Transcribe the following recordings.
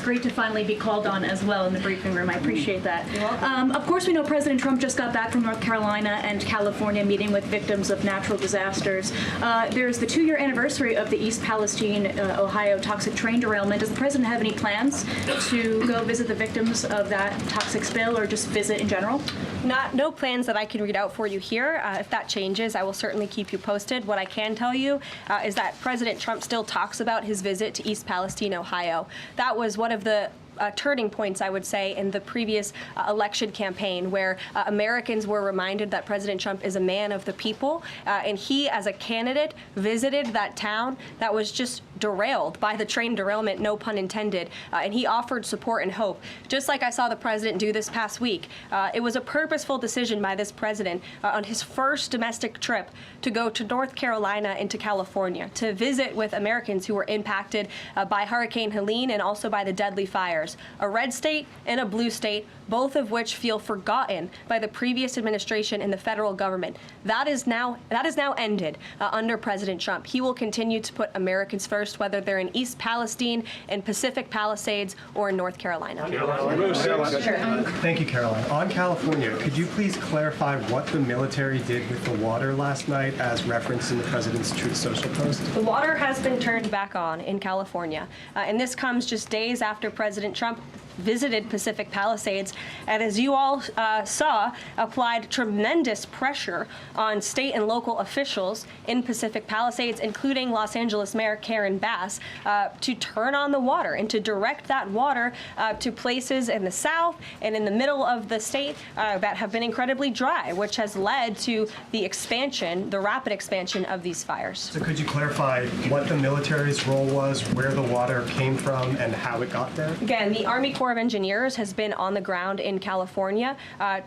great to finally be called on as well in the briefing room. I appreciate that. Of course, we know President Trump just got back from North Carolina and California meeting with victims of natural disasters. There's the 2-year anniversary of the East Palestine, Ohio toxic train derailment. Does the president have any plans to go visit the victims of that toxic spill or just visit in general? No plans that I can read out for you here. If that changes, I will certainly keep you posted. What I can tell you is that President Trump still talks about his visit to East Palestine, Ohio. That was one of the turning points, I would say, in the previous election campaign, where Americans were reminded that President Trump is a man of the people, and he, as a candidate, visited that town that was just derailed by the train derailment, no pun intended, and he offered support and hope, just like I saw the president do this past week. It was a purposeful decision by this president on his first domestic trip to go to North Carolina and to California to visit with Americans who were impacted by Hurricane Helene and also by the deadly fires. A red state and a blue state, both of which feel forgotten by the previous administration and the federal government. That is now ended under President Trump. He will continue to put Americans first, whether they're in East Palestine, in Pacific Palisades, or in North Carolina. Sure. Thank you, Caroline. On California, could you please clarify what the military did with the water last night as referenced in the president's Truth Social post? The water has been turned back on in California, and this comes just days after President Trump visited Pacific Palisades, and as you all saw, applied tremendous pressure on state and local officials in Pacific Palisades, including Los Angeles Mayor Karen Bass, to turn on the water and to direct that water to places in the south and in the middle of the state that have been incredibly dry, which has led to the expansion, the rapid expansion of these fires. So could you clarify what the military's role was, where the water came from, and how it got there? Again, the Army Corps of Engineers has been on the ground in California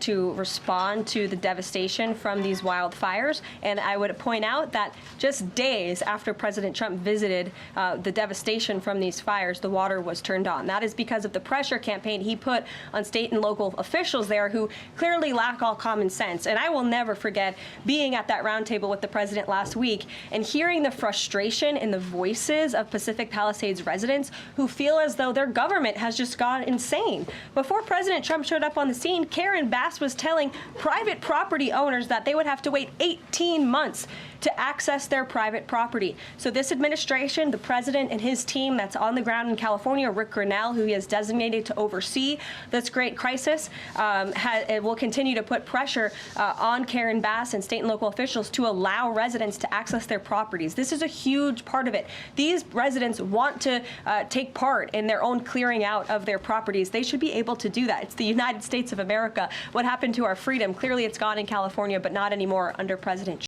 to respond to the devastation from these wildfires. And I would point out that just days after President Trump visited the devastation from these fires, the water was turned on. That is because of the pressure campaign he put on state and local officials there who clearly lack all common sense. And I will never forget being at that roundtable with the president last week and hearing the frustration in the voices of Pacific Palisades residents who feel as though their government has just gone insane. Before President Trump showed up on the scene, Karen Bass was telling private property owners that they would have to wait 18 months to access their private property. So this administration, the president and his team that's on the ground in California, Rick Grinnell, who he has designated to oversee this great crisis, will continue to put pressure on Karen Bass and state and local officials to allow residents to access their properties. This is a huge part of it. These residents want to take part in their own clearing out of their properties. They should be able to do that. It's the United States of America. What happened to our freedom? Clearly it's gone in California, but not anymore under President Trump.